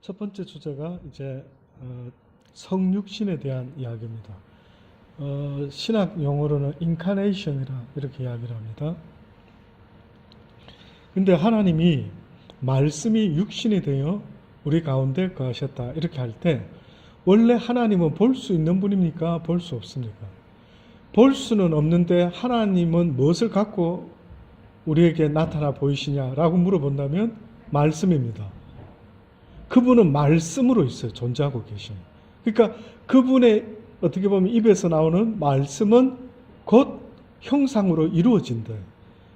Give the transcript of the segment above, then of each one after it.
첫 번째 주제가 이제 성육신에 대한 이야기입니다. 신학 용어로는 인카네이션이라 이렇게 이야기를 합니다. 근데 하나님이 말씀이 육신이 되어 우리 가운데 거하셨다 이렇게 할 때 원래 하나님은 볼 수 있는 분입니까? 볼 수 없습니까? 볼 수는 없는데 하나님은 무엇을 갖고 우리에게 나타나 보이시냐라고 물어본다면 말씀입니다. 그분은 말씀으로 있어요. 존재하고 계셔요. 그러니까 그분의 어떻게 보면 입에서 나오는 말씀은 곧 형상으로 이루어진다.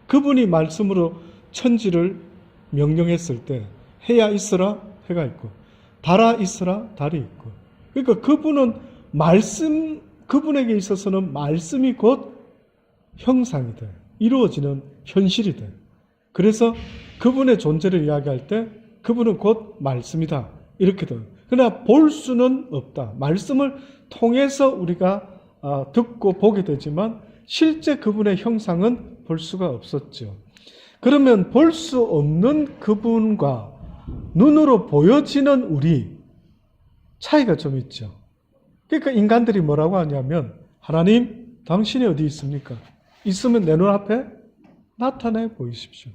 그분이 말씀으로 천지를 명령했을 때 해야 있어라 해가 있고 달아 있어라 달이 있고, 그러니까 그분은 말씀, 그분에게 있어서는 말씀이 곧 형상이 돼, 이루어지는 현실이 돼. 그래서 그분의 존재를 이야기할 때 그분은 곧 말씀이다 이렇게 돼요. 그러나 볼 수는 없다. 말씀을 통해서 우리가 듣고 보게 되지만 실제 그분의 형상은 볼 수가 없었죠. 그러면 볼 수 없는 그분과 눈으로 보여지는 우리 차이가 좀 있죠. 그러니까 인간들이 뭐라고 하냐면, 하나님 당신이 어디 있습니까? 있으면 내 눈앞에 나타내 보이십시오.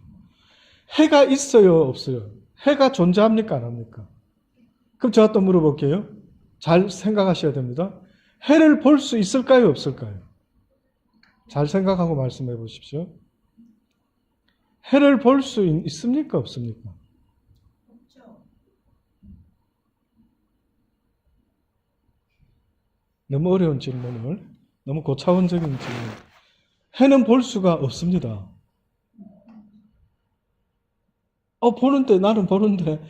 해가 있어요 없어요? 해가 존재합니까 안 합니까? 그럼 제가 또 물어볼게요. 잘 생각하셔야 됩니다. 해를 볼 수 있을까요 없을까요? 잘 생각하고 말씀해 보십시오. 해를 볼 수 있습니까 없습니까? 없죠. 너무 어려운 질문을, 너무 고차원적인 질문. 해는 볼 수가 없습니다. 보는데, 나는 보는데,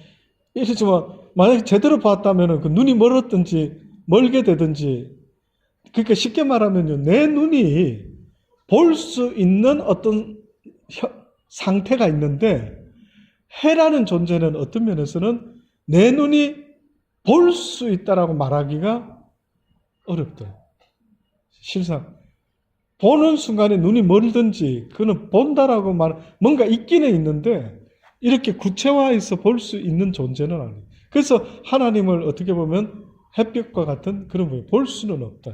이러지만, 만약에 제대로 봤다면 그 눈이 멀었든지, 멀게 되든지, 그러니까 쉽게 말하면요, 내 눈이 볼 수 있는 어떤 상태가 있는데, 해라는 존재는 어떤 면에서는 내 눈이 볼 수 있다라고 말하기가 어렵다. 실상. 보는 순간에 눈이 멀든지, 그는 본다라고 뭔가 있기는 있는데, 이렇게 구체화해서 볼 수 있는 존재는 아니에요. 그래서 하나님을 어떻게 보면 햇볕과 같은 그런 분이 볼 수는 없다.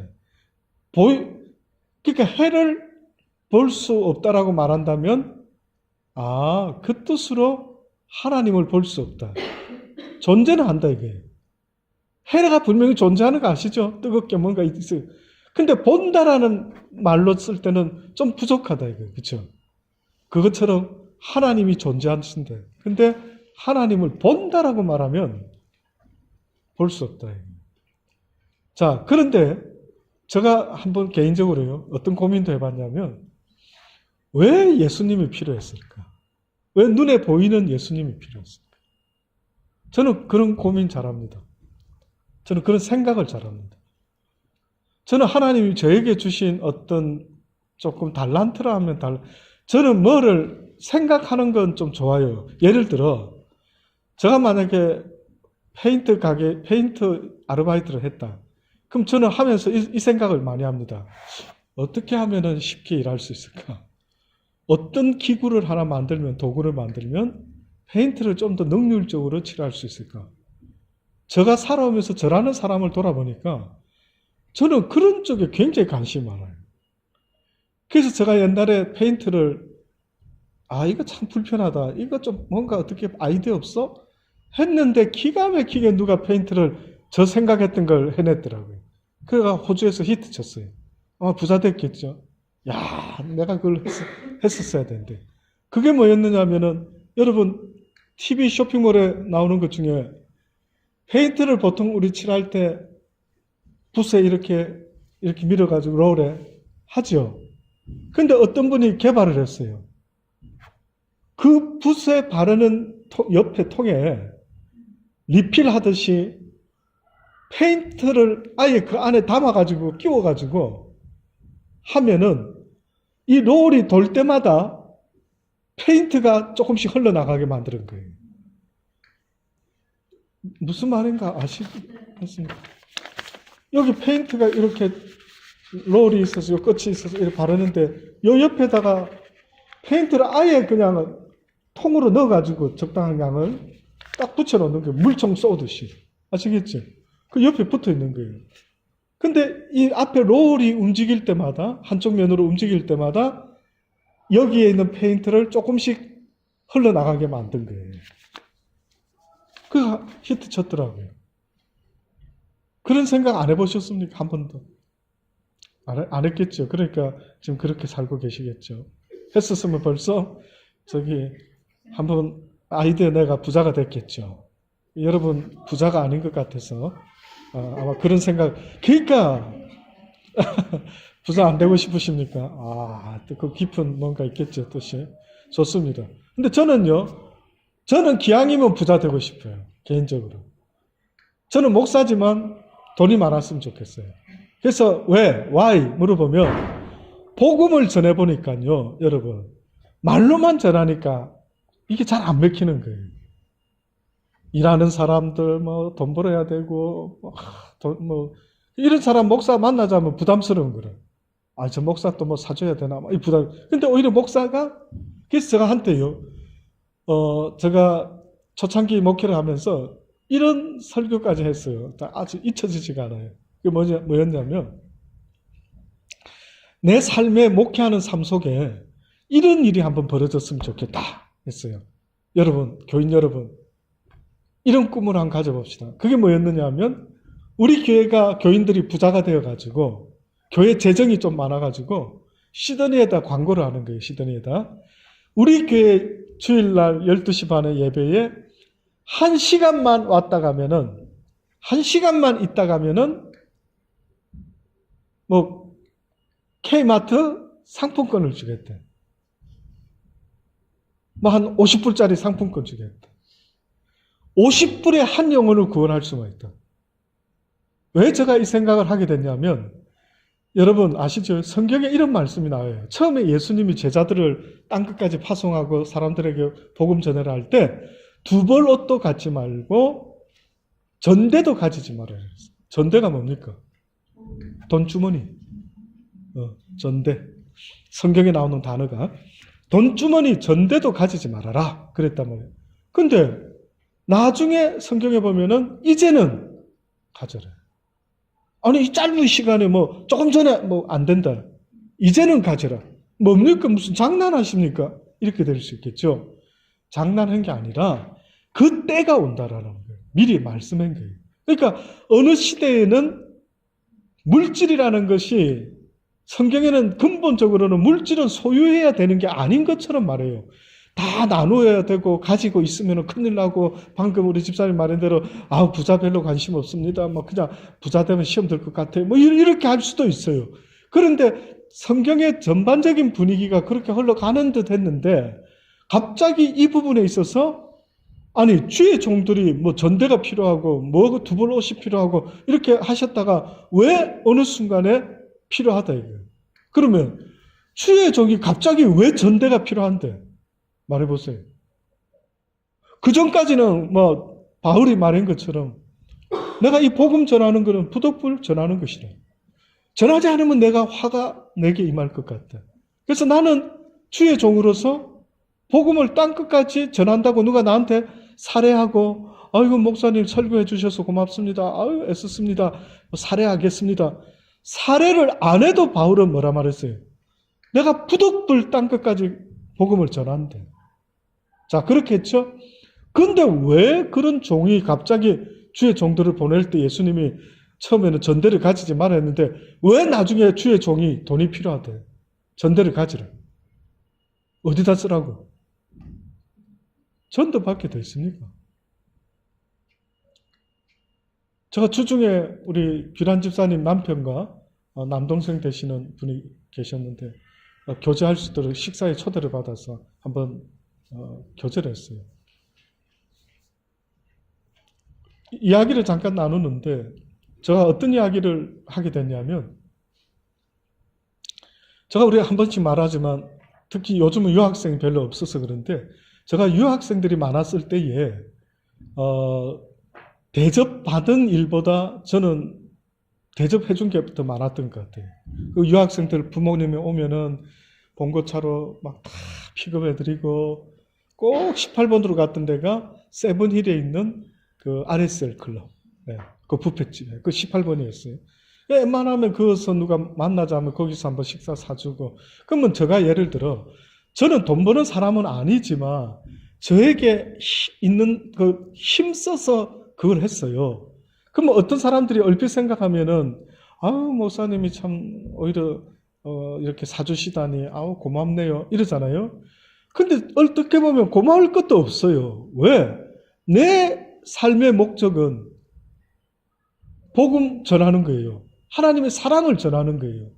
그러니까 해를 볼 수 없다라고 말한다면, 그 뜻으로 하나님을 볼 수 없다. 존재는 한다 이게. 해가 분명히 존재하는 거 아시죠? 뜨겁게 뭔가 있어요. 근데 본다라는 말로 쓸 때는 좀 부족하다 이거. 그렇죠? 그것처럼 하나님이 존재하신다. 근데 하나님을 본다라고 말하면 볼 수 없다. 자, 그런데 제가 한번 개인적으로요, 어떤 고민도 해봤냐면, 왜 예수님이 필요했을까? 왜 눈에 보이는 예수님이 필요했을까? 저는 그런 고민 잘합니다. 저는 그런 생각을 잘합니다. 저는 하나님이 저에게 주신 어떤 조금 달란트라 하면 저는 뭐를 생각하는 건 좀 좋아요. 예를 들어, 제가 만약에 페인트 아르바이트를 했다. 그럼 저는 하면서 이 생각을 많이 합니다. 어떻게 하면 쉽게 일할 수 있을까? 어떤 기구를 하나 만들면, 도구를 만들면 페인트를 좀 더 능률적으로 칠할 수 있을까? 제가 살아오면서 저라는 사람을 돌아보니까 저는 그런 쪽에 굉장히 관심이 많아요. 그래서 제가 옛날에 페인트를 이거 참 불편하다. 이거 좀 뭔가 어떻게 아이디어 없어? 했는데 기가 막히게 누가 페인트를 저 생각했던 걸 해냈더라고요. 그래가 호주에서 히트 쳤어요. 부자 됐겠죠. 내가 그걸 했었어야 되는데. 그게 뭐였느냐 하면은, 여러분, TV 쇼핑몰에 나오는 것 중에 페인트를 보통 우리 칠할 때 붓에 이렇게 밀어가지고 롤에 하죠. 근데 어떤 분이 개발을 했어요. 그 붓에 바르는 옆에 통에 리필하듯이 페인트를 아예 그 안에 담아가지고 끼워가지고 하면은 이 롤이 돌 때마다 페인트가 조금씩 흘러나가게 만드는 거예요. 무슨 말인가 아시겠습니까? 여기 페인트가 이렇게 롤이 있어서 끝이 있어서 이렇게 바르는데 요 옆에다가 페인트를 아예 그냥 통으로 넣어가지고 적당한 양을 딱 붙여놓는 거예요. 물총 쏘듯이. 아시겠죠? 그 옆에 붙어 있는 거예요. 근데 이 앞에 롤이 움직일 때마다, 한쪽 면으로 움직일 때마다 여기에 있는 페인트를 조금씩 흘러나가게 만든 거예요. 그 히트 쳤더라고요. 그런 생각 안 해보셨습니까? 한 번도? 안 했겠죠. 그러니까 지금 그렇게 살고 계시겠죠. 했었으면 벌써 한번 아이디어 내가 부자가 됐겠죠. 여러분 부자가 아닌 것 같아서 아마 그런 생각. 그러니까 부자 안 되고 싶으십니까? 또 그 깊은 뭔가 있겠죠, 뜻이. 좋습니다. 근데 저는 기왕이면 부자 되고 싶어요. 개인적으로. 저는 목사지만 돈이 많았으면 좋겠어요. 그래서 why 물어보면 복음을 전해보니까요, 여러분. 말로만 전하니까 이게 잘 안 먹히는 거예요. 일하는 사람들, 돈 벌어야 되고, 이런 사람 목사 만나자면 부담스러운 거래. 저 목사 또 사줘야 되나? 이 부담. 근데 오히려 목사가, 그래서 제가 한때요, 제가 초창기 목회를 하면서 이런 설교까지 했어요. 아주 잊혀지지가 않아요. 그게 뭐였냐면, 내 삶에 목회하는 삶 속에 이런 일이 한번 벌어졌으면 좋겠다 했어요. 여러분, 교인 여러분, 이런 꿈을 한번 가져봅시다. 그게 뭐였느냐 하면 우리 교회가 교인들이 부자가 되어가지고 교회 재정이 좀 많아가지고 시드니에다 광고를 하는 거예요. 시드니에다. 우리 교회 주일날 12시 반에 예배에 1시간만 왔다 가면은 1시간만 있다 가면은 K마트 상품권을 주겠대. 한 50불짜리 상품권 주겠다. 50불에 한 영혼을 구원할 수가 있다. 왜 제가 이 생각을 하게 됐냐면, 여러분 아시죠? 성경에 이런 말씀이 나와요. 처음에 예수님이 제자들을 땅끝까지 파송하고 사람들에게 복음 전해라 할 때, 두 벌 옷도 갖지 말고 전대도 가지지 말아요. 전대가 뭡니까? 돈주머니. 전대. 성경에 나오는 단어가 돈주머니, 전대도 가지지 말아라. 그랬단 말이에요. 근데 나중에 성경에 보면은 이제는 가져라. 아니 이 짧은 시간에 조금 전에 안 된다. 이제는 가져라. 뭡니까? 무슨 장난하십니까? 이렇게 될 수 있겠죠. 장난한 게 아니라 그 때가 온다라는 거예요. 미리 말씀한 거예요. 그러니까 어느 시대에는 물질이라는 것이, 성경에는 근본적으로는 물질은 소유해야 되는 게 아닌 것처럼 말해요. 다 나누어야 되고 가지고 있으면 큰일 나고, 방금 우리 집사님 말한 대로 부자 별로 관심 없습니다. 그냥 부자 되면 시험 들 것 같아요. 이렇게 할 수도 있어요. 그런데 성경의 전반적인 분위기가 그렇게 흘러가는 듯 했는데, 갑자기 이 부분에 있어서 주의 종들이 전대가 필요하고 두 벌 옷이 필요하고 이렇게 하셨다가 왜 어느 순간에 필요하다 이거예요. 그러면 주의 종이 갑자기 왜 전대가 필요한데? 말해보세요. 그 전까지는 바울이 말한 것처럼 내가 이 복음 전하는 것은 부덕불 전하는 것이다. 전하지 않으면 내가 화가 내게 임할 것 같다. 그래서 나는 주의 종으로서 복음을 땅끝까지 전한다고 누가 나한테 살해하고, 아이고 목사님 설교해 주셔서 고맙습니다. 애썼습니다. 살해하겠습니다. 살해를 안 해도 바울은 뭐라 말했어요? 내가 부덕불 땅끝까지 복음을 전한대. 자, 그렇게 했죠? 근데 왜 그런 종이 갑자기 주의 종들을 보낼 때 예수님이 처음에는 전대를 가지지 말아 했는데, 왜 나중에 주의 종이 돈이 필요하대? 전대를 가지라. 어디다 쓰라고? 전도 받게 돼 있습니까? 제가 주중에 우리 규란 집사님 남편과 남동생 되시는 분이 계셨는데, 교제할 수 있도록 식사에 초대를 받아서 한번 교제를 했어요. 이야기를 잠깐 나누는데, 제가 어떤 이야기를 하게 됐냐면, 제가 우리가 한 번씩 말하지만 특히 요즘은 유학생이 별로 없어서 그런데, 제가 유학생들이 많았을 때에 대접받은 일보다 저는 대접해준 게 더 많았던 것 같아요. 그 유학생들 부모님이 오면은 봉고차로 막 다 픽업해드리고 꼭 18번으로 갔던 데가 세븐힐에 있는 그 RSL 클럽. 네, 그 뷔페집에. 그 18번이었어요. 웬만하면 그것서 누가 만나자면 거기서 한번 식사 사주고. 그러면 제가 예를 들어, 저는 돈 버는 사람은 아니지만, 저에게 있는 그 힘써서 그걸 했어요. 그러면 어떤 사람들이 얼핏 생각하면은, 아우, 목사님이 참, 오히려, 이렇게 사주시다니, 아우, 고맙네요. 이러잖아요. 근데 어떻게 보면 고마울 것도 없어요. 왜? 내 삶의 목적은 복음 전하는 거예요. 하나님의 사랑을 전하는 거예요.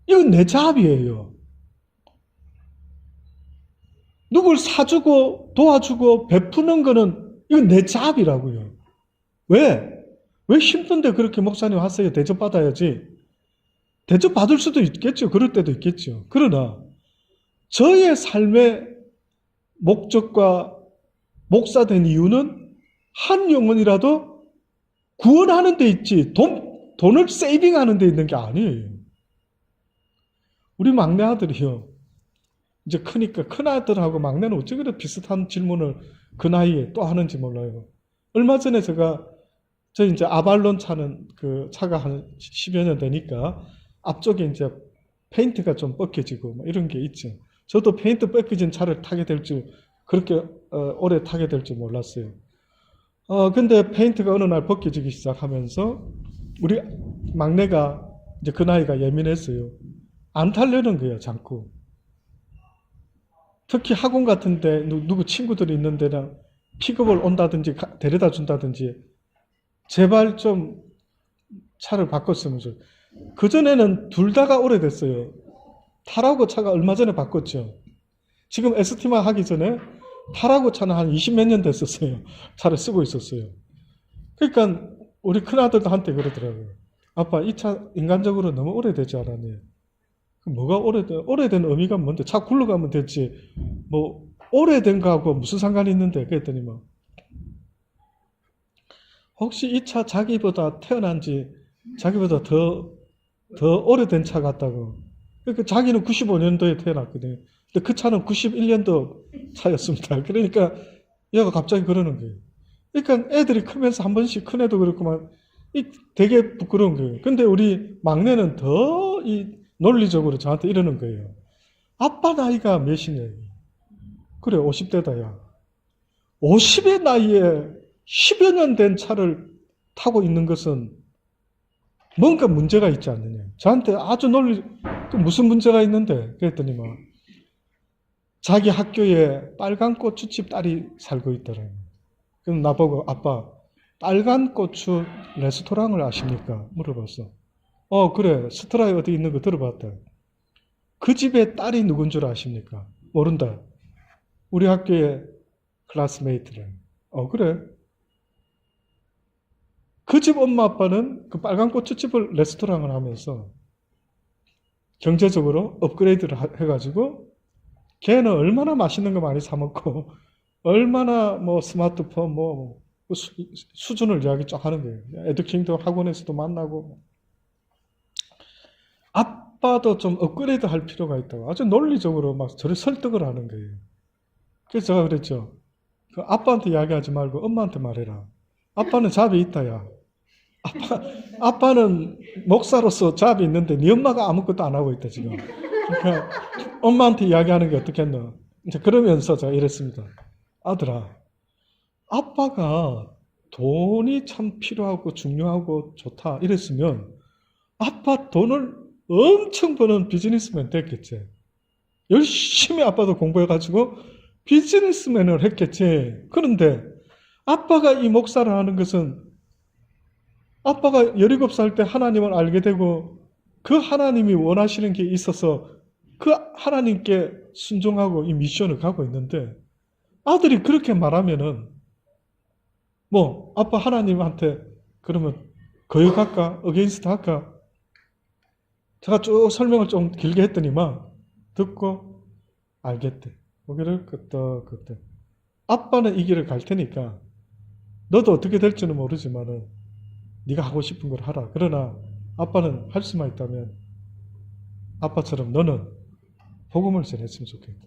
이건 내 잡이에요. 누굴 사주고 도와주고 베푸는 거는 이건 내 잡이라고요. 왜? 왜 힘든데 그렇게 목사님 하세요? 대접받아야지. 대접받을 수도 있겠죠. 그럴 때도 있겠죠. 그러나 저의 삶의 목적과 목사된 이유는 한 영혼이라도 구원하는 데 있지 돈을 세이빙하는 데 있는 게 아니에요. 우리 막내 아들이요. 이제 크니까 큰 아들하고 막내는 어째 그래 비슷한 질문을 그 나이에 또 하는지 몰라요. 얼마 전에 저 이제 아발론 차는 그 차가 한 10여 년 되니까 앞쪽에 이제 페인트가 좀 벗겨지고 뭐 이런 게 있죠. 저도 페인트 벗겨진 차를 타게 될 줄 그렇게 오래 타게 될 줄 몰랐어요. 근데 페인트가 어느 날 벗겨지기 시작하면서 우리 막내가 이제 그 나이가 예민했어요. 안 타려는 거예요, 자꾸. 특히 학원 같은데 누구 친구들이 있는 데랑 픽업을 온다든지 데려다 준다든지 제발 좀 차를 바꿨으면 좋겠어요. 그전에는 둘 다가 오래됐어요. 타라고 차가 얼마 전에 바꿨죠. 지금 ST만 하기 전에 타라고 차는 한 20 몇 년 됐었어요. 차를 쓰고 있었어요. 그러니까 우리 큰아들도 한테 그러더라고요. 아빠 이 차 인간적으로 너무 오래되지 않았니? 뭐가 오래된 의미가 뭔데? 차 굴러가면 됐지. 뭐 오래된 거하고 무슨 상관이 있는데? 그랬더니 뭐 혹시 이 차 자기보다 태어난 지 자기보다 더 오래된 차 같다고. 그러니까 자기는 95년도에 태어났거든요. 근데 그 차는 91년도 차였습니다. 그러니까 얘가 갑자기 그러는 거예요. 그러니까 애들이 크면서 한 번씩 큰 애도 그렇구만 되게 부끄러운 거예요. 근데 우리 막내는 더 이 논리적으로 저한테 이러는 거예요. 아빠 나이가 몇이냐? 그래 50대다 야. 50의 나이에 10여 년 된 차를 타고 있는 것은 뭔가 문제가 있지 않느냐. 저한테 아주 무슨 문제가 있는데? 그랬더니 뭐 자기 학교에 빨간 고추집 딸이 살고 있더라고요. 그럼 나보고 아빠 빨간 고추 레스토랑을 아십니까? 물어봤어. 그래 스트라이 어디 있는 거 들어봤다. 그 집에 딸이 누군 줄 아십니까? 모른다. 우리 학교의 클래스메이트래. 그래. 그 집 엄마 아빠는 그 빨간 고추집을 레스토랑을 하면서 경제적으로 업그레이드를 해가지고 걔는 얼마나 맛있는 거 많이 사 먹고 얼마나 뭐 스마트폰 뭐 수준을 이야기 쫙 하는 거예요. 에듀킹도 학원에서도 만나고 아빠도 좀 업그레이드 할 필요가 있다고 아주 논리적으로 막 저를 설득을 하는 거예요. 그래서 제가 그랬죠. 그 아빠한테 이야기하지 말고 엄마한테 말해라. 아빠는 잡이 있다 야. 아빠는 목사로서 잡이 있는데 네 엄마가 아무것도 안 하고 있다 지금. 그러니까 엄마한테 이야기하는 게 어떻겠노? 이제 그러면서 제가 이랬습니다. 아들아, 아빠가 돈이 참 필요하고 중요하고 좋다 이랬으면 아빠 돈을 엄청 버는 비즈니스맨 됐겠지. 열심히 아빠도 공부해가지고 비즈니스맨을 했겠지. 그런데 아빠가 이 목사를 하는 것은 아빠가 17살 때 하나님을 알게 되고 그 하나님이 원하시는 게 있어서 그 하나님께 순종하고 이 미션을 가고 있는데 아들이 그렇게 말하면은 뭐 아빠 하나님한테 그러면 거역할까? 어게인스트 할까? 제가 쭉 설명을 좀 길게 했더니만 듣고 알겠대. 고개를 끄덕끄덕. 아빠는 이 길을 갈 테니까 너도 어떻게 될지는 모르지만은 네가 하고 싶은 걸 하라. 그러나 아빠는 할 수만 있다면 아빠처럼 너는 복음을 전했으면 좋겠다.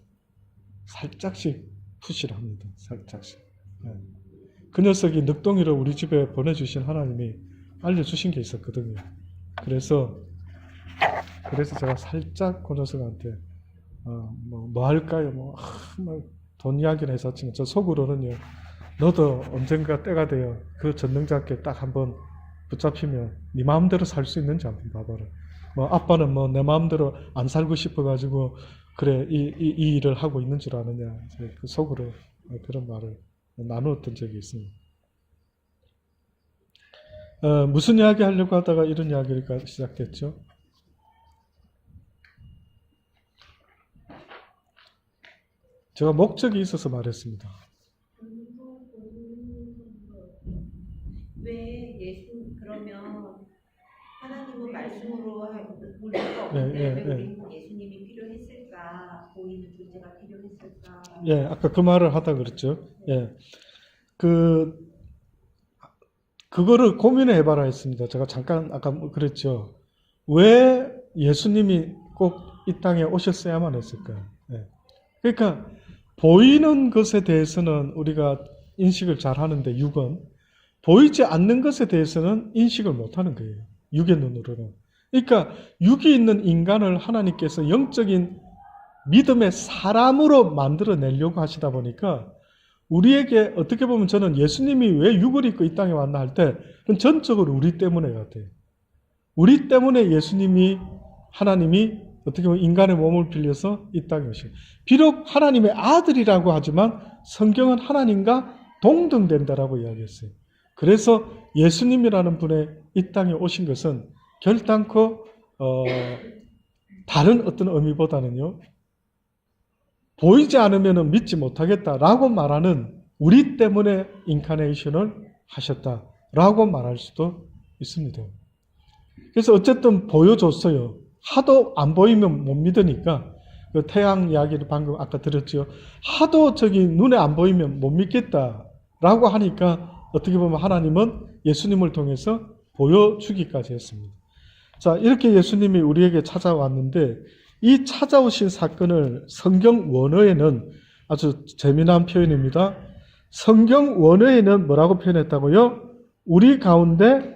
살짝씩 푸시를 합니다. 살짝씩. 예. 그 녀석이 늑동이를 우리 집에 보내주신 하나님이 알려주신 게 있었거든요. 그래서 제가 살짝 그 녀석한테 뭐 할까요? 돈 이야기를 했었지만 저 속으로는요. 너도 언젠가 때가 되어 그 전능자께 딱 한번 붙잡히면 네 마음대로 살 수 있는지 한번 봐봐라. 뭐 아빠는 뭐 내 마음대로 안 살고 싶어가지고 그래 이 일을 하고 있는 줄 아느냐. 그 속으로 그런 말을 나누었던 적이 있습니다. 무슨 이야기 하려고 하다가 이런 이야기가 시작됐죠? 제가 목적이 있어서 말했습니다. 왜 그러면 하나님은 말씀으로 우리가 네, 없는데 네, 왜 네. 우리는 예수님이 필요했을까? 보이는 존재가 필요했을까? 예, 아까 그 말을 하다 그랬죠. 예, 그거를 고민해 봐라 했습니다. 제가 잠깐 아까 그랬죠. 왜 예수님이 꼭 이 땅에 오셨어야만 했을까요? 예. 그러니까 보이는 것에 대해서는 우리가 인식을 잘 하는데 육은 보이지 않는 것에 대해서는 인식을 못 하는 거예요. 육의 눈으로는. 그러니까 육이 있는 인간을 하나님께서 영적인 믿음의 사람으로 만들어내려고 하시다 보니까 우리에게 어떻게 보면 저는 예수님이 왜 육을 입고 이 땅에 왔나 할 때 그건 전적으로 우리 때문에 같아요. 우리 때문에 하나님이 어떻게 보면 인간의 몸을 빌려서 이 땅에 오신. 비록 하나님의 아들이라고 하지만 성경은 하나님과 동등된다라고 이야기했어요. 그래서 예수님이라는 분의 이 땅에 오신 것은 결단코 다른 어떤 의미보다는요. 보이지 않으면 믿지 못하겠다라고 말하는 우리 때문에 인카네이션을 하셨다라고 말할 수도 있습니다. 그래서 어쨌든 보여줬어요. 하도 안 보이면 못 믿으니까 그 태양 이야기를 방금 아까 들었죠. 하도 저기 눈에 안 보이면 못 믿겠다라고 하니까 어떻게 보면 하나님은 예수님을 통해서 보여주기까지 했습니다. 자, 이렇게 예수님이 우리에게 찾아왔는데 이 찾아오신 사건을 성경 원어에는 아주 재미난 표현입니다. 성경 원어에는 뭐라고 표현했다고요? 우리 가운데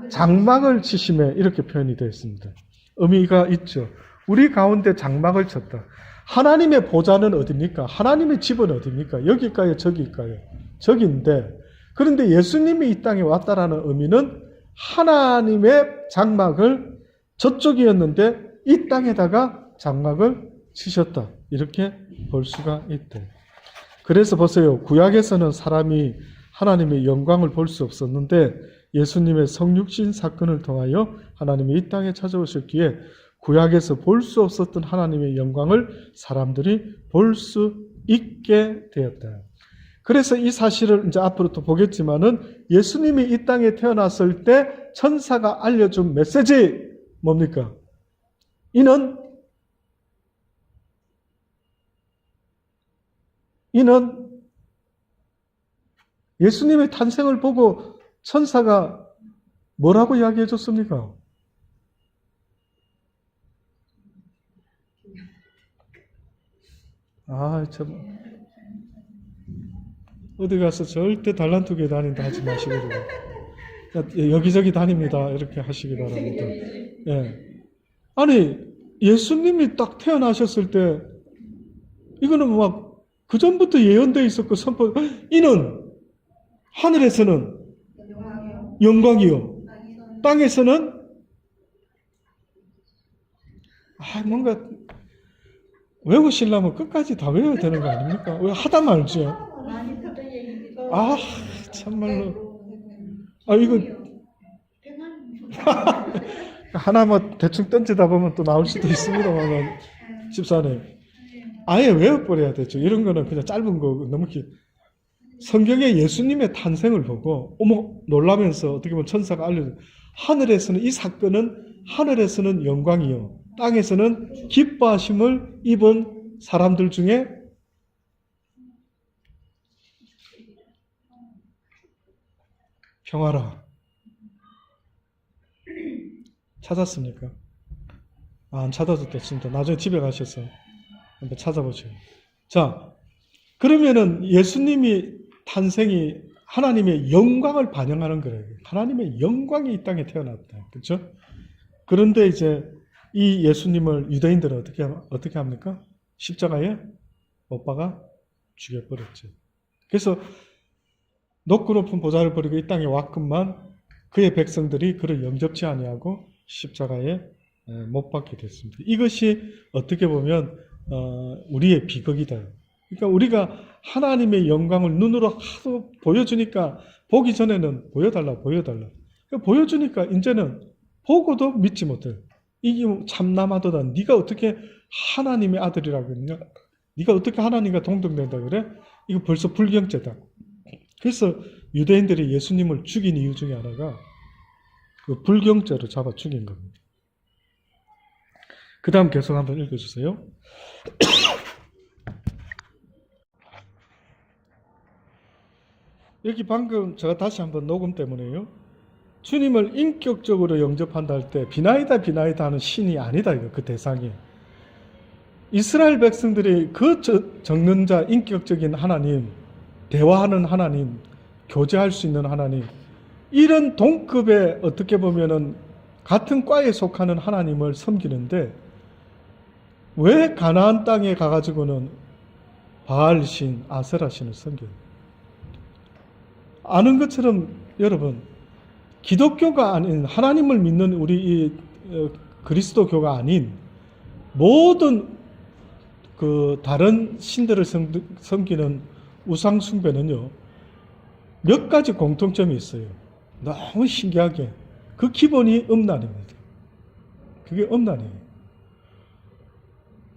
장막을 치심에 이렇게 표현이 되어 있습니다. 의미가 있죠. 우리 가운데 장막을 쳤다. 하나님의 보좌는 어디입니까? 하나님의 집은 어디입니까? 여기일까요? 저기일까요? 저기인데 그런데 예수님이 이 땅에 왔다라는 의미는 하나님의 장막을 저쪽이었는데 이 땅에다가 장막을 치셨다. 이렇게 볼 수가 있대. 그래서 보세요. 구약에서는 사람이 하나님의 영광을 볼 수 없었는데 예수님의 성육신 사건을 통하여 하나님이 이 땅에 찾아오셨기에 구약에서 볼 수 없었던 하나님의 영광을 사람들이 볼 수 있게 되었다. 그래서 이 사실을 이제 앞으로 또 보겠지만은 예수님이 이 땅에 태어났을 때 천사가 알려준 메시지 뭡니까? 이는 예수님의 탄생을 보고 천사가 뭐라고 이야기해 줬습니까? 참. 어디 가서 절대 달란트 교회 다닌다 하지 마시고 여기저기 다닙니다. 이렇게 하시기 바랍니다. 예. 아니, 예수님이 딱 태어나셨을 때 이거는 막 그전부터 예언되어 있었고 선포, 이는 하늘에서는 영광이요. 땅에서는 뭔가 외우시려면 끝까지 다 외워야 되는 거 아닙니까? 왜 하다 말죠? 참말로. 이거 하나 뭐 대충 던지다 보면 또 나올 수도 있습니다만 집사님 아예 외워버려야 되죠. 이런 거는 그냥 짧은 거 너무 성경에 예수님의 탄생을 보고 어머 놀라면서 어떻게 보면 천사가 알려줘. 하늘에서는 이 사건은 하늘에서는 영광이요 땅에서는 기뻐하심을 입은 사람들 중에 평화라. 찾았습니까? 안 찾아도 됐습니다. 나중에 집에 가셔서 한번 찾아보세요. 자, 그러면은 예수님이 탄생이 하나님의 영광을 반영하는 거예요. 하나님의 영광이 이 땅에 태어났다. 그렇죠? 그런데 이제 이 예수님을 유대인들은 어떻게 합니까? 십자가에 못 박아 죽여버렸죠. 그래서 높고 높은 보좌를 버리고 이 땅에 왔건만 그의 백성들이 그를 영접치 아니하고 십자가에 못 박게 됐습니다. 이것이 어떻게 보면 우리의 비극이다. 그러니까 우리가 하나님의 영광을 눈으로 하도 보여주니까 보기 전에는 보여달라. 보여주니까 이제는 보고도 믿지 못해요. 이게 참남하도다. 네가 어떻게 하나님의 아들이라고 그러냐? 네가 어떻게 하나님과 동등된다 그래? 이거 벌써 불경죄다. 그래서 유대인들이 예수님을 죽인 이유 중에 하나가 그 불경죄로 잡아 죽인 겁니다. 그 다음 계속 한번 읽어주세요. 여기 방금 제가 다시 한번 녹음 때문에요. 주님을 인격적으로 영접한다 할 때 비나이다 하는 신이 아니다. 이거 그 대상이. 이스라엘 백성들이 그 적는 자 인격적인 하나님, 대화하는 하나님, 교제할 수 있는 하나님, 이런 동급의 어떻게 보면은 같은 과에 속하는 하나님을 섬기는데 왜 가나안 땅에 가가지고는 바알신, 아세라신을 섬겨요? 아는 것처럼 여러분, 기독교가 아닌 하나님을 믿는 우리 이 그리스도교가 아닌 모든 그 다른 신들을 섬기는 우상 숭배는요, 몇 가지 공통점이 있어요. 너무 신기하게 그 기본이 음란입니다. 그게 음란이에요.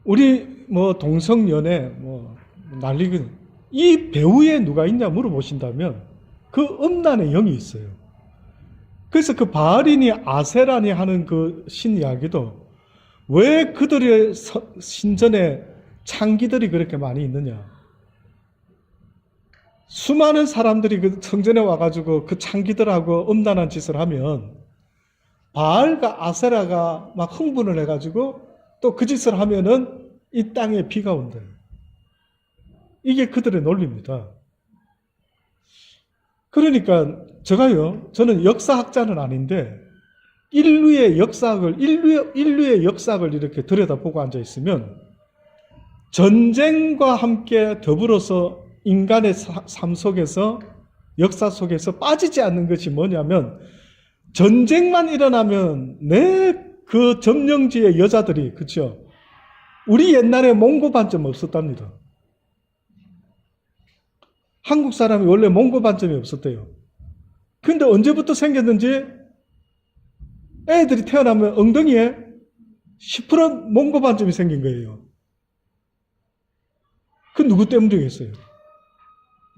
우리 뭐 동성연애 뭐 난리거든. 이 배후에 누가 있냐 물어보신다면 그 음란의 영이 있어요. 그래서 그 바알이니 아세라니 하는 그 신 이야기도 왜 그들의 신전에 창기들이 그렇게 많이 있느냐? 수많은 사람들이 그 성전에 와가지고 그 창기들하고 음란한 짓을 하면 바알과 아세라가 막 흥분을 해가지고 또 그 짓을 하면은 이 땅에 비가 온다. 이게 그들의 논리입니다. 그러니까 저는 역사학자는 아닌데 인류의 역사학을 이렇게 들여다보고 앉아 있으면 전쟁과 함께 더불어서 인간의 삶 속에서 역사 속에서 빠지지 않는 것이 뭐냐면 전쟁만 일어나면 그 점령지의 여자들이 그렇죠. 우리 옛날에 몽고 반점 없었답니다. 한국 사람이 원래 몽고 반점이 없었대요. 근데 언제부터 생겼는지 애들이 태어나면 엉덩이에 10% 몽고 반점이 생긴 거예요. 그 누구 때문이겠어요?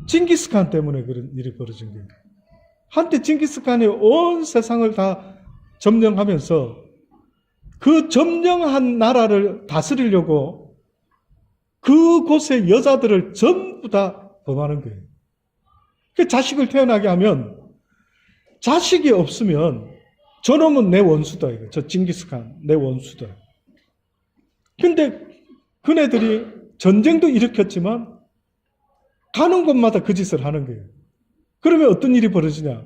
징기스칸 때문에 그런 일이 벌어진 거예요. 한때 징기스칸이 온 세상을 다 점령하면서 그 점령한 나라를 다스리려고 그곳의 여자들을 전부 다 범하는 거예요. 그 자식을 태어나게 하면 자식이 없으면 저놈은 내 원수다. 이거. 저 징기스칸 내 원수다. 근데 그네들이 전쟁도 일으켰지만 가는 곳마다 그 짓을 하는 거예요. 그러면 어떤 일이 벌어지냐?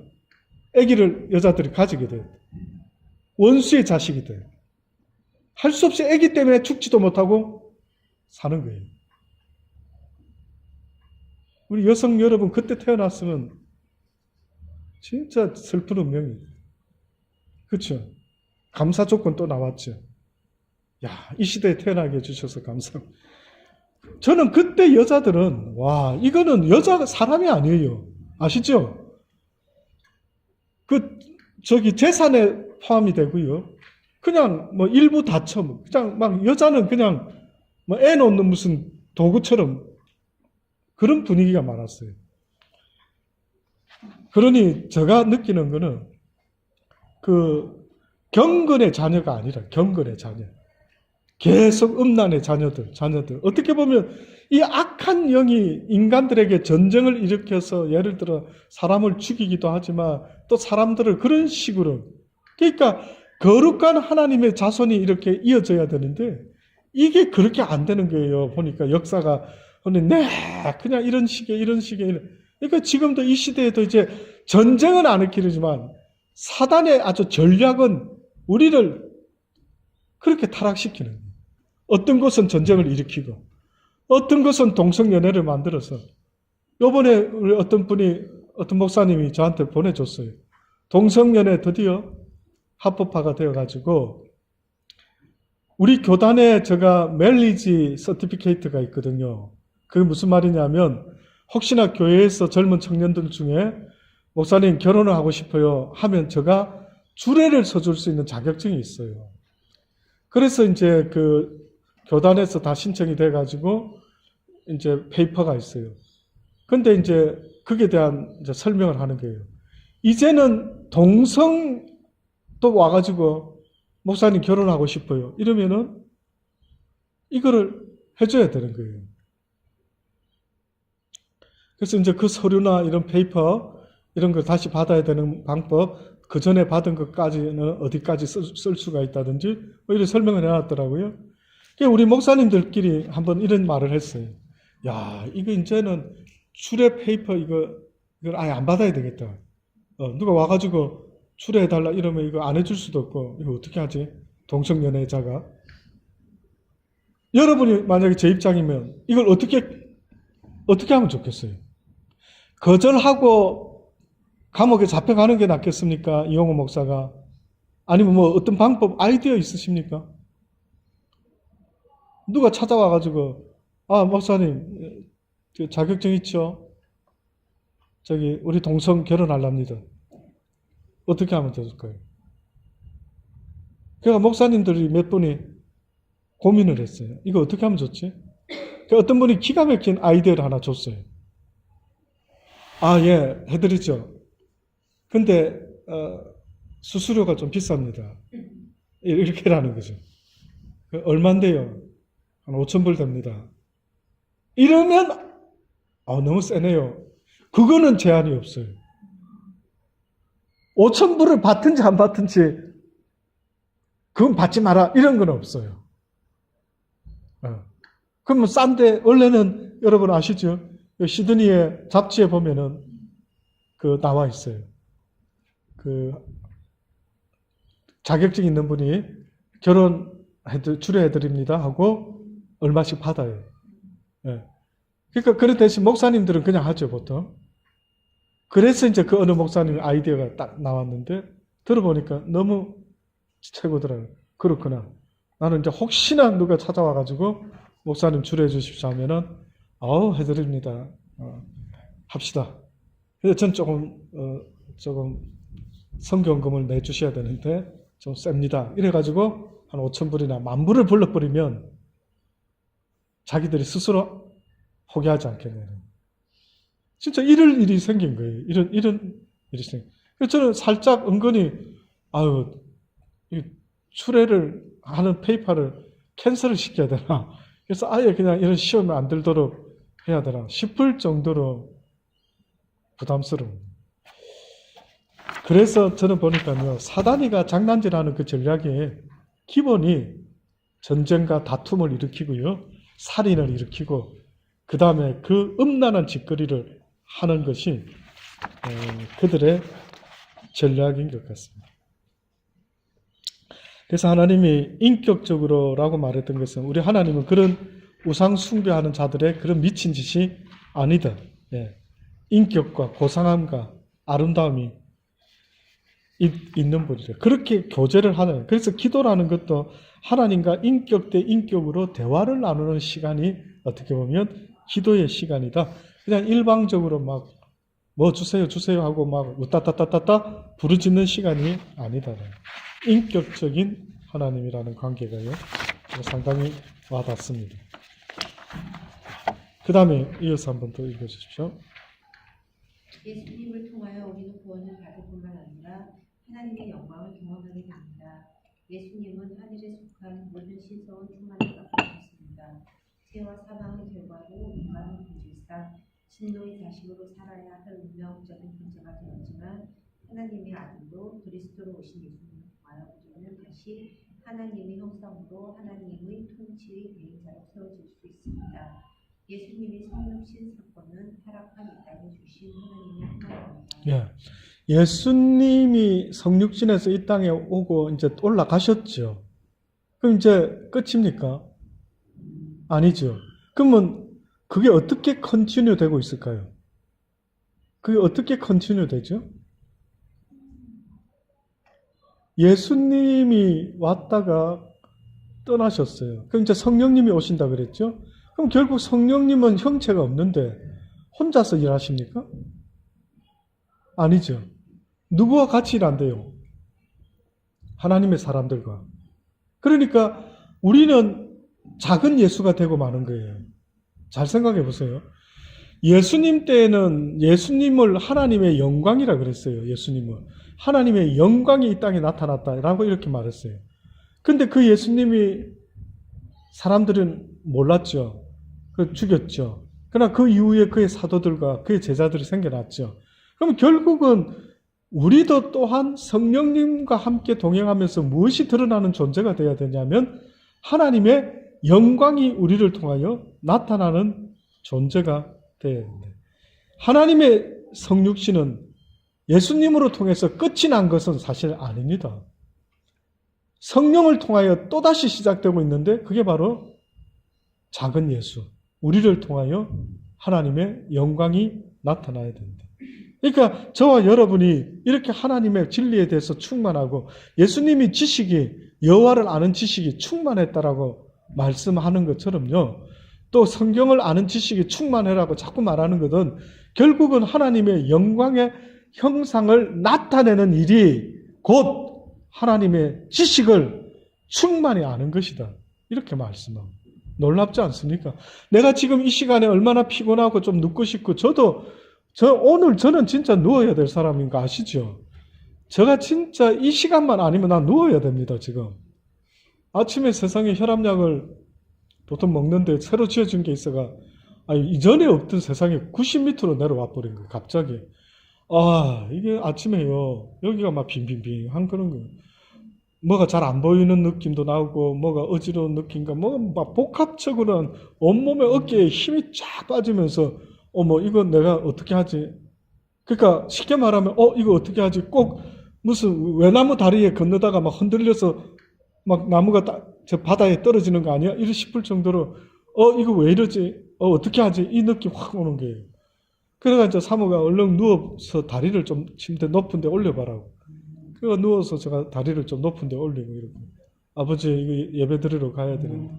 아기를 여자들이 가지게 돼요. 원수의 자식이 돼요. 할 수 없이 아기 때문에 죽지도 못하고 사는 거예요. 우리 여성 여러분 그때 태어났으면 진짜 슬픈 운명이에요. 그렇죠? 감사 조건 또 나왔죠. 야, 이 시대에 태어나게 해주셔서 감사합니다. 저는 그때 여자들은 와, 이거는 여자가 사람이 아니에요. 아시죠? 재산에 포함이 되고요. 그냥 뭐 일부 다처, 그냥 막 여자는 그냥 뭐 애 놓는 무슨 도구처럼 그런 분위기가 많았어요. 그러니 제가 느끼는 거는 그 경건의 자녀가 아니라 경건의 자녀. 계속 음란의 자녀들. 어떻게 보면 이 악한 영이 인간들에게 전쟁을 일으켜서 예를 들어 사람을 죽이기도 하지만 또 사람들을 그런 식으로. 그러니까 거룩한 하나님의 자손이 이렇게 이어져야 되는데 이게 그렇게 안 되는 거예요. 보니까 역사가 근데 네, 그냥 이런 식의. 그러니까 지금도 이 시대에도 이제 전쟁은 안 일으키지만 사단의 아주 전략은 우리를 그렇게 타락시키는 거예요. 어떤 것은 전쟁을 일으키고 어떤 것은 동성연애를 만들어서 요번에 우리 어떤 목사님이 저한테 보내줬어요. 동성연애 드디어 합법화가 되어가지고 우리 교단에 제가 멜리지 서티피케이트가 있거든요. 그게 무슨 말이냐면 혹시나 교회에서 젊은 청년들 중에 목사님 결혼을 하고 싶어요 하면 제가 주례를 서줄 수 있는 자격증이 있어요. 그래서 이제 그 교단에서 다 신청이 돼가지고 이제 페이퍼가 있어요. 근데 이제 그게 대한 이제 설명을 하는 거예요. 이제는 동성 또 와가지고 목사님 결혼하고 싶어요. 이러면은 이거를 해줘야 되는 거예요. 그래서 이제 그 서류나 이런 페이퍼 이런 걸 다시 받아야 되는 방법, 그 전에 받은 것까지는 어디까지 쓸 수가 있다든지 뭐 이런 설명을 해놨더라고요. 우리 목사님들끼리 한번 이런 말을 했어요. 야, 이거 이제는 출애 페이퍼 이걸 아예 안 받아야 되겠다. 누가 와가지고 출애해달라 이러면 이거 안 해줄 수도 없고 이거 어떻게 하지? 동성연애자가. 여러분이 만약에 제 입장이면 이걸 어떻게 하면 좋겠어요? 거절하고 감옥에 잡혀가는 게 낫겠습니까? 이용호 목사가. 아니면 뭐 어떤 방법, 아이디어 있으십니까? 누가 찾아와가지고 목사님 자격증 있죠? 저기 우리 동성 결혼하랍니다. 어떻게 하면 될까요? 그러니까 목사님들이 몇 분이 고민을 했어요. 이거 어떻게 하면 좋지? 그러니까 어떤 분이 기가 막힌 아이디어를 하나 줬어요. 예, 해드리죠. 근데 수수료가 좀 비쌉니다. 이렇게라는 거죠. 얼만데요? 한 5,000불 됩니다. 이러면 너무 세네요. 그거는 제한이 없어요. 5,000불을 받든지 안 받든지 그건 받지 마라 이런 건 없어요. 그러면 싼데 원래는 여러분 아시죠? 시드니의 잡지에 보면은 그 나와 있어요. 그 자격증 있는 분이 출애해드립니다 하고 얼마씩 받아요. 그러니까 그런 대신 목사님들은 그냥 하죠 보통. 그래서 이제 그 어느 목사님의 아이디어가 딱 나왔는데 들어보니까 너무 최고더라고요. 그렇구나. 나는 이제 혹시나 누가 찾아와가지고 목사님 출애해 주십시오 하면은 해드립니다. 합시다. 그래서 전 조금 성경금을 내주셔야 되는데 좀 셉니다. 이래가지고 한 5,000불이나 10,000불을 불러버리면 자기들이 스스로 포기하지 않겠네요. 진짜 이럴 일이 생긴 거예요. 이런 일이 생긴. 그래서 저는 살짝 은근히 이 출애를 하는 페이퍼를 캔슬을 시켜야 되나. 그래서 아예 그냥 이런 시험에 안 들도록 해야 되나 싶을 정도로 부담스러워. 그래서 저는 보니까요, 사단이가 장난질하는 그 전략의 기본이 전쟁과 다툼을 일으키고요, 살인을 일으키고, 그 다음에 그 음란한 짓거리를 하는 것이 그들의 전략인 것 같습니다. 그래서 하나님이 인격적으로라고 말했던 것은 우리 하나님은 그런 우상 숭배하는 자들의 그런 미친 짓이 아니다. 인격과 고상함과 아름다움이 있는 분이죠. 그렇게 교제를 하는. 그래서 기도라는 것도 하나님과 인격 대 인격으로 대화를 나누는 시간이 어떻게 보면 기도의 시간이다. 그냥 일방적으로 막 뭐 주세요 하고 막 우따따따따따 부르짖는 시간이 아니다. 인격적인 하나님이라는 관계가요, 상당히 와닿습니다. 그 다음에 이어서 한번 더 읽어주십시오. 예수님을 통하여 우리는 구원을 받을 뿐만 아니라 하나님의 영광을 경험하게 됩니다. 예수님은 하늘에 속한 모든 신성은 충만을 갖고 계셨습니다. 죄와 사망의 결과로 인간은 본질상 진노의 자식으로 살아야 할 운명적인 존재가 되었지만 하나님의 아들로 그리스도로 오신 예수님을 통하여 우리는 다시 하나님의 형상으로 하나님의 통치의 대행자로 세워질 수 있습니다. 예수님의 성육신 사건은 타락한 이 땅에 주신 하나님의 평화입니다. 예. 예수님이 성육신에서 이 땅에 오고 이제 올라가셨죠. 그럼 이제 끝입니까? 아니죠. 그러면 그게 어떻게 컨티뉴 되고 있을까요? 그게 어떻게 컨티뉴 되죠? 예수님이 왔다가 떠나셨어요. 그럼 이제 성령님이 오신다 그랬죠? 그럼 결국 성령님은 형체가 없는데 혼자서 일하십니까? 아니죠. 누구와 같이 일한대요? 하나님의 사람들과. 그러니까 우리는 작은 예수가 되고 마는 거예요. 잘 생각해 보세요. 예수님 때에는 예수님을 하나님의 영광이라 그랬어요. 예수님을. 하나님의 영광이 이 땅에 나타났다라고 이렇게 말했어요. 근데 그 예수님이 사람들은 몰랐죠. 죽였죠. 그러나 그 이후에 그의 사도들과 그의 제자들이 생겨났죠. 그럼 결국은 우리도 또한 성령님과 함께 동행하면서 무엇이 드러나는 존재가 되어야 되냐면 하나님의 영광이 우리를 통하여 나타나는 존재가 되어야 된다. 하나님의 성육신은 예수님으로 통해서 끝이 난 것은 사실 아닙니다. 성령을 통하여 또다시 시작되고 있는데 그게 바로 작은 예수, 우리를 통하여 하나님의 영광이 나타나야 된다. 그러니까 저와 여러분이 이렇게 하나님의 진리에 대해서 충만하고 예수님이 지식이 여호와를 아는 지식이 충만했다라고 말씀하는 것처럼요. 또 성경을 아는 지식이 충만해라고 자꾸 말하는 것은 결국은 하나님의 영광의 형상을 나타내는 일이 곧 하나님의 지식을 충만히 아는 것이다. 이렇게 말씀합니다. 놀랍지 않습니까? 내가 지금 이 시간에 얼마나 피곤하고 좀 눕고 싶고 오늘 저는 진짜 누워야 될 사람인 거 아시죠? 제가 진짜 이 시간만 아니면 난 누워야 됩니다, 지금. 아침에 세상에 혈압약을 보통 먹는데 새로 지어준 게 있어가, 이전에 없던 세상에 90m로 내려와 버린 거예요, 갑자기. 이게 아침에요, 여기가 막 빙빙빙한 그런 거예요. 뭐가 잘 안 보이는 느낌도 나고, 뭐가 어지러운 느낌과, 막 복합적으로는 온몸에 어깨에 힘이 쫙 빠지면서, 이거 내가 어떻게 하지? 그러니까 쉽게 말하면, 이거 어떻게 하지? 꼭 무슨 외나무 다리에 건너다가 막 흔들려서 막 나무가 저 바다에 떨어지는 거 아니야? 이러 싶을 정도로, 이거 왜 이러지? 어떻게 하지? 이 느낌 확 오는 거예요. 그래가 이제 사모가 얼른 누워서 다리를 좀 침대 높은 데 올려봐라고. 그래서 누워서 제가 다리를 좀 높은 데 올리고 이렇게. 아버지, 이거 예배 드리러 가야 되는데.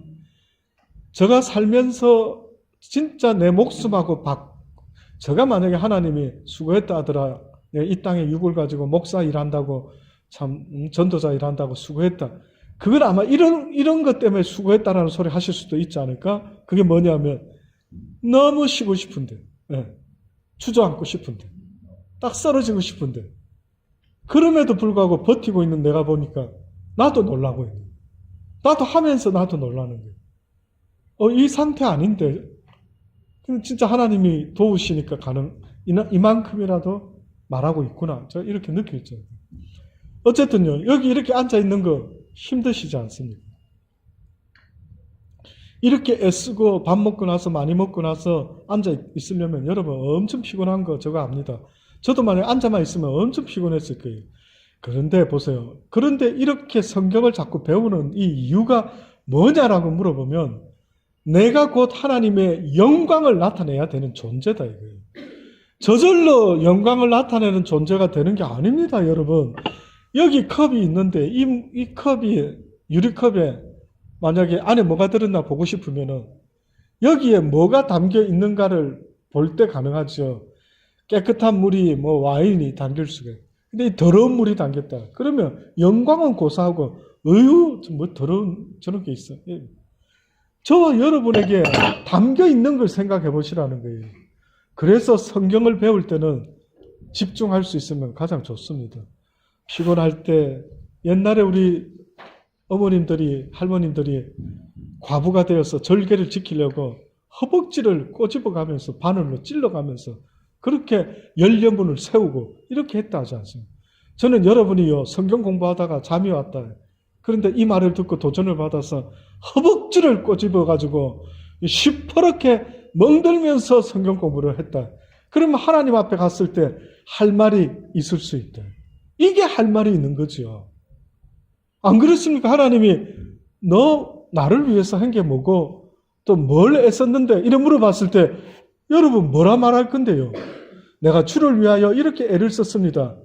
제가 살면서 진짜 내 목숨하고 제가 만약에 하나님이 수고했다 하더라. 내가 이 땅에 육을 가지고 목사 일한다고 참 전도자 일한다고 수고했다. 그건 아마 이런 것 때문에 수고했다라는 소리 하실 수도 있지 않을까? 그게 뭐냐면 너무 쉬고 싶은데, 주저앉고 싶은데, 딱 쓰러지고 싶은데, 그럼에도 불구하고 버티고 있는 내가 보니까 나도 놀라고 있는 거예요. 나도 하면서 나도 놀라는 거예요. 이 상태 아닌데 진짜 하나님이 도우시니까 이만큼이라도 말하고 있구나. 제가 이렇게 느꼈죠. 어쨌든요, 여기 이렇게 앉아 있는 거 힘드시지 않습니까? 이렇게 애쓰고 밥 먹고 나서 많이 먹고 나서 앉아 있으려면 여러분 엄청 피곤한 거 저거 압니다. 저도 만약에 앉아만 있으면 엄청 피곤했을 거예요. 그런데 보세요. 그런데 이렇게 성경을 자꾸 배우는 이 이유가 뭐냐라고 물어보면 내가 곧 하나님의 영광을 나타내야 되는 존재다 이거예요. 저절로 영광을 나타내는 존재가 되는 게 아닙니다, 여러분. 여기 컵이 있는데 이 컵이 유리컵에 만약에 안에 뭐가 들었나 보고 싶으면은 여기에 뭐가 담겨 있는가를 볼 때 가능하죠. 깨끗한 물이 와인이 담길 수가 있어요. 근데 이 더러운 물이 담겼다. 그러면 영광은 고사하고 더러운 저런 게 있어. 저와 여러분에게 담겨 있는 걸 생각해 보시라는 거예요. 그래서 성경을 배울 때는 집중할 수 있으면 가장 좋습니다. 피곤할 때 옛날에 우리 어머님들이 할머님들이 과부가 되어서 절개를 지키려고 허벅지를 꼬집어가면서 바늘로 찔러가면서 그렇게 열려문을 세우고 이렇게 했다 하지 않습니까? 저는 여러분이요 성경 공부하다가 잠이 왔다. 그런데 이 말을 듣고 도전을 받아서 허벅지를 꼬집어가지고 시퍼렇게 멍들면서 성경 공부를 했다. 그러면 하나님 앞에 갔을 때 할 말이 있을 수 있다. 이게 할 말이 있는 거죠. 안 그렇습니까? 하나님이 너 나를 위해서 한 게 뭐고 또 뭘 애썼는데 이래 물어봤을 때 여러분 뭐라 말할 건데요? 내가 주를 위하여 이렇게 애를 썼습니다.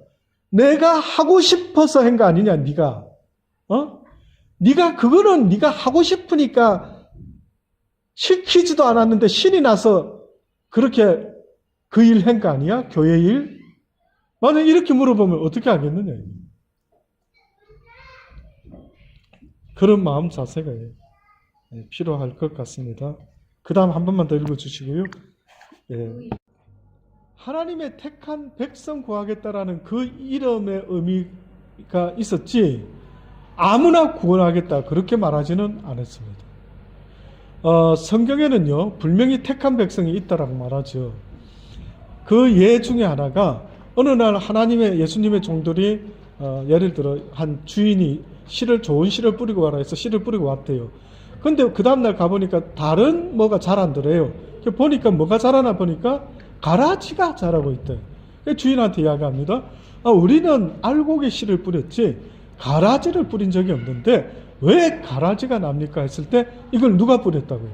내가 하고 싶어서 한 거 아니냐, 네가. 네가 그거는 네가 하고 싶으니까 시키지도 않았는데 신이 나서 그렇게 그 일 한 거 아니야? 교회 일? 만약 이렇게 물어보면 어떻게 하겠느냐. 그런 마음 자세가 필요할 것 같습니다. 그 다음 한 번만 더 읽어주시고요. 예. 하나님의 택한 백성 구하겠다라는 그 이름의 의미가 있었지 아무나 구원하겠다 그렇게 말하지는 않았습니다. 성경에는요 분명히 택한 백성이 있다라고 말하죠. 그 예 중에 하나가 어느 날 하나님의 예수님의 종들이 예를 들어 한 주인이 좋은 씨를 뿌리고 가라 해서 씨를 뿌리고 왔대요. 근데 그 다음날 가보니까 다른 뭐가 자란더래요. 보니까 뭐가 자라나 보니까 가라지가 자라고 있대. 주인한테 이야기합니다. 우리는 알곡의 씨를 뿌렸지 가라지를 뿌린 적이 없는데 왜 가라지가 납니까? 했을 때 이걸 누가 뿌렸다고요?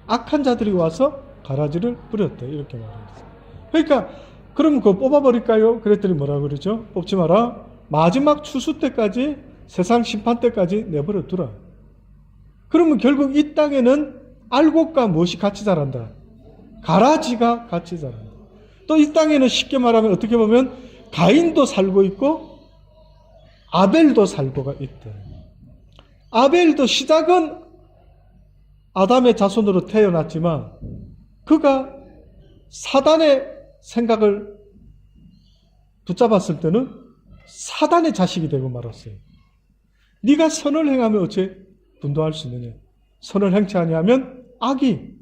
악한 자들이 와서 가라지를 뿌렸대. 이렇게 말했어요. 그러니까 그럼 그거 뽑아버릴까요? 그랬더니 뭐라 그러죠? 뽑지 마라. 마지막 추수 때까지 세상 심판 때까지 내버려 두라. 그러면 결국 이 땅에는 알곡과 무엇이 같이 자란다? 가라지가 같이 자란다. 또 이 땅에는 쉽게 말하면 어떻게 보면 가인도 살고 있고 아벨도 살고가 있다. 아벨도 시작은 아담의 자손으로 태어났지만 그가 사단의 생각을 붙잡았을 때는 사단의 자식이 되고 말았어요. 네가 선을 행하면 어째 분도할 수 있느냐? 선을 행치 아니하면 악이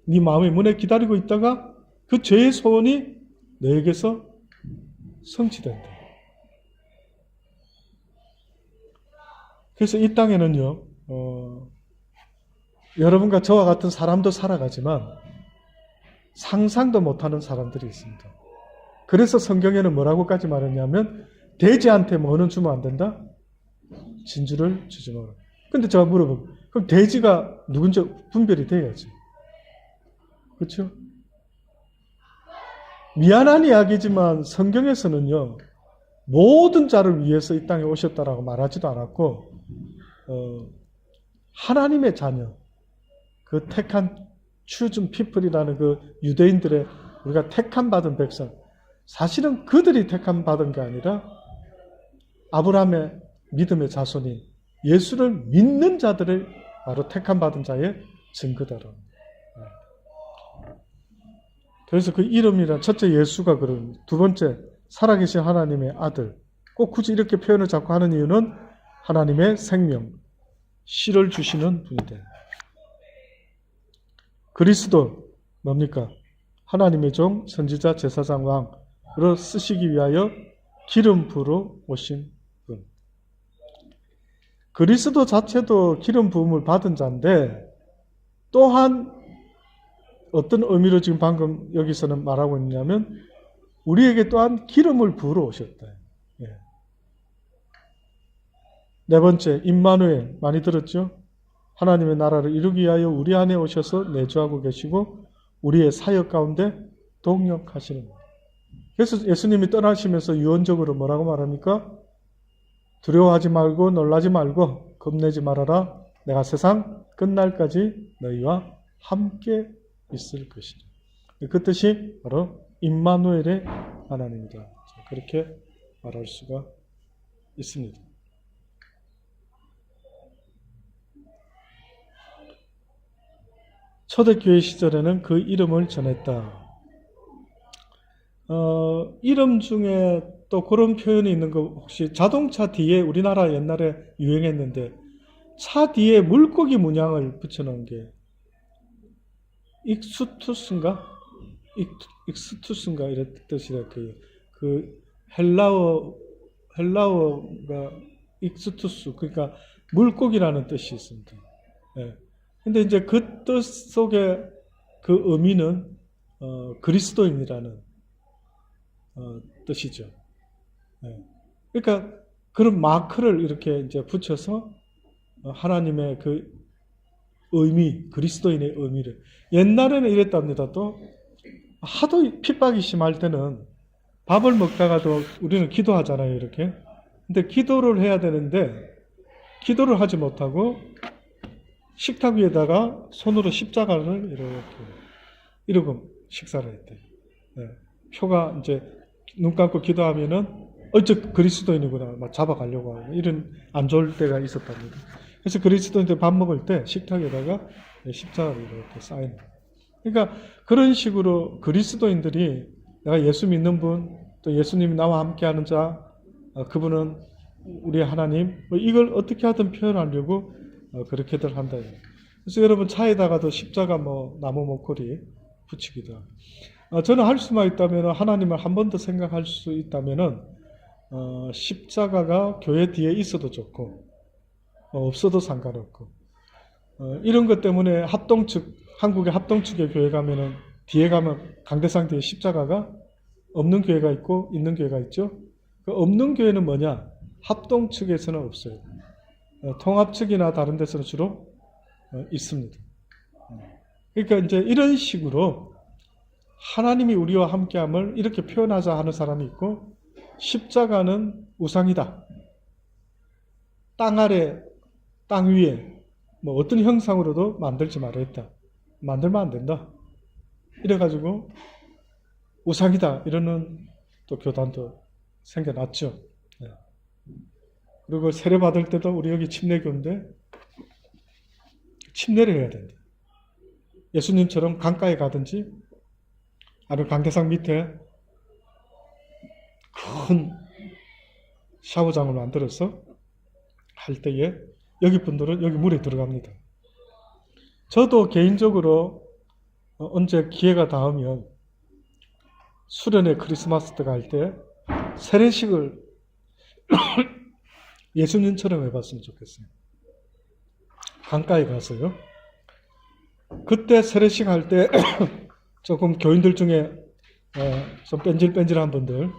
네 마음의 문에 기다리고 있다가 그 죄의 소원이 너에게서 성취된다. 그래서 이 땅에는요, 여러분과 저와 같은 사람도 살아가지만 상상도 못하는 사람들이 있습니다. 그래서 성경에는 뭐라고까지 말했냐면 돼지한테 뭐는 주면 안 된다? 진주를 주지 마라. 근데 제가 물어보면 그럼 돼지가 누군지 분별이 돼야지. 그렇죠? 미안한 이야기지만 성경에서는요 모든 자를 위해서 이 땅에 오셨다라고 말하지도 않았고 하나님의 자녀 그 택한 chosen people이라는 그 유대인들의 우리가 택함 받은 백성 사실은 그들이 택함 받은 게 아니라 아브라함의 믿음의 자손인 예수를 믿는 자들을 바로 택함 받은 자의 증거다라. 그래서 그 이름이란 첫째 예수가 그런 두 번째 살아계신 하나님의 아들 꼭 굳이 이렇게 표현을 자꾸 하는 이유는 하나님의 생명 씨를 주시는 분이다. 그리스도 뭡니까? 하나님의 종 선지자 제사장 왕으로 쓰시기 위하여 기름 부으러 오신 분. 그리스도 자체도 기름 부음을 받은 자인데 또한 어떤 의미로 지금 방금 여기서는 말하고 있냐면 우리에게 또한 기름을 부으러 오셨다. 예. 네 번째 임마누엘 많이 들었죠? 하나님의 나라를 이루기 위하여 우리 안에 오셔서 내주하고 계시고 우리의 사역 가운데 동역하시는 것. 그래서 예수님이 떠나시면서 유언적으로 뭐라고 말합니까? 두려워하지 말고 놀라지 말고 겁내지 말아라. 내가 세상 끝날까지 너희와 함께 있을 것이다. 그 뜻이 바로 임마누엘의 하나님이다. 그렇게 말할 수가 있습니다. 초대교회 시절에는 그 이름을 전했다. 이름 중에 또 그런 표현이 있는 거 혹시 자동차 뒤에 우리나라 옛날에 유행했는데 차 뒤에 물고기 문양을 붙여놓은 게 익스투스인가? 익스투스인가 이런 뜻이라 그 헬라어가 익스투스 그러니까 물고기라는 뜻이 있습니다. 예. 근데 이제 그 뜻 속에 그 의미는 그리스도인이라는 뜻이죠. 예. 그러니까 그런 마크를 이렇게 이제 붙여서 하나님의 그 의미, 그리스도인의 의미를. 옛날에는 이랬답니다. 또 하도 핍박이 심할 때는 밥을 먹다가도 우리는 기도하잖아요, 이렇게. 근데 기도를 해야 되는데 기도를 하지 못하고 식탁 위에다가 손으로 십자가를 이러고 식사를 했대요. 네. 표가 이제 눈 감고 기도하면은 어째 그리스도인이구나 막 잡아가려고 하고 이런 안 좋을 때가 있었답니다. 그래서 그리스도인들 밥 먹을 때 식탁에다가 십자가를 이렇게 쌓이는. 그러니까 그런 식으로 그리스도인들이 내가 예수 믿는 분, 또 예수님이 나와 함께하는 자, 그분은 우리의 하나님, 뭐 이걸 어떻게 하든 표현하려고 그렇게들 한다. 그래서 여러분 차에다가도 십자가 뭐 나무 목걸이 붙이기도 하고. 저는 할 수만 있다면 하나님을 한 번 더 생각할 수 있다면은 십자가가 교회 뒤에 있어도 좋고 없어도 상관없고 이런 것 때문에 한국의 합동측의 교회 가면은 뒤에 가면 강대상 뒤에 십자가가 없는 교회가 있고 있는 교회가 있죠. 그 없는 교회는 뭐냐? 합동측에서는 없어요. 통합측이나 다른 데서는 주로 있습니다. 그러니까 이제 이런 식으로 하나님이 우리와 함께함을 이렇게 표현하자 하는 사람이 있고 십자가는 우상이다. 땅 아래, 땅 위에 뭐 어떤 형상으로도 만들지 말아야 했다. 만들면 안 된다. 이래가지고 우상이다. 이러는 또 교단도 생겨났죠. 네. 그리고 세례 받을 때도 우리 여기 침례교인데 침례를 해야 된다. 예수님처럼 강가에 가든지 아니면 강대상 밑에 큰 샤워장을 만들어서 할 때에 여기 분들은 여기 물에 들어갑니다. 저도 개인적으로 언제 기회가 닿으면 수련회 크리스마스 때 갈 때 세례식을 예수님처럼 해봤으면 좋겠어요. 강가에 가서요. 그때 세례식 할 때 조금 교인들 중에 좀 뺀질뺀질한 분들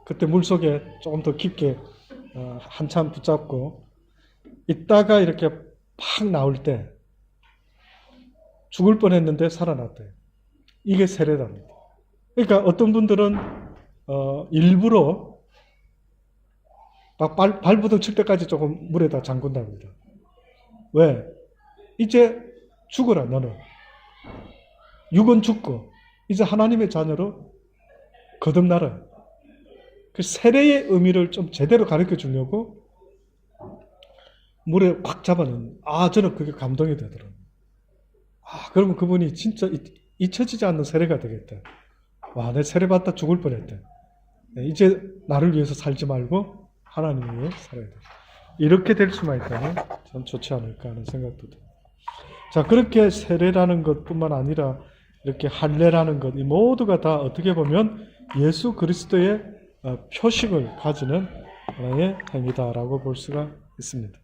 그때 물속에 조금 더 깊게 한참 붙잡고 있다가 이렇게 팍 나올 때 죽을 뻔했는데 살아났대요. 이게 세례답니다. 그러니까 어떤 분들은 일부러 막 발부둥 칠 때까지 조금 물에다 잠근답니다. 왜? 이제 죽어라 너는. 육은 죽고 이제 하나님의 자녀로 거듭나라. 그 세례의 의미를 좀 제대로 가르쳐 주려고 물에 꽉 잡아넣는. 저는 그게 감동이 되더라고요. 그러면 그분이 진짜 잊혀지지 않는 세례가 되겠다. 내 세례 받다 죽을 뻔했다. 이제 나를 위해서 살지 말고 하나님 위해 살아야 돼. 이렇게 될 수만 있다면 참 좋지 않을까 하는 생각도 듭니다. 자, 그렇게 세례라는 것뿐만 아니라 이렇게 할례라는 것, 이 모두가 다 어떻게 보면 예수 그리스도의 표식을 가지는 하나의 행위다라고 볼 수가 있습니다.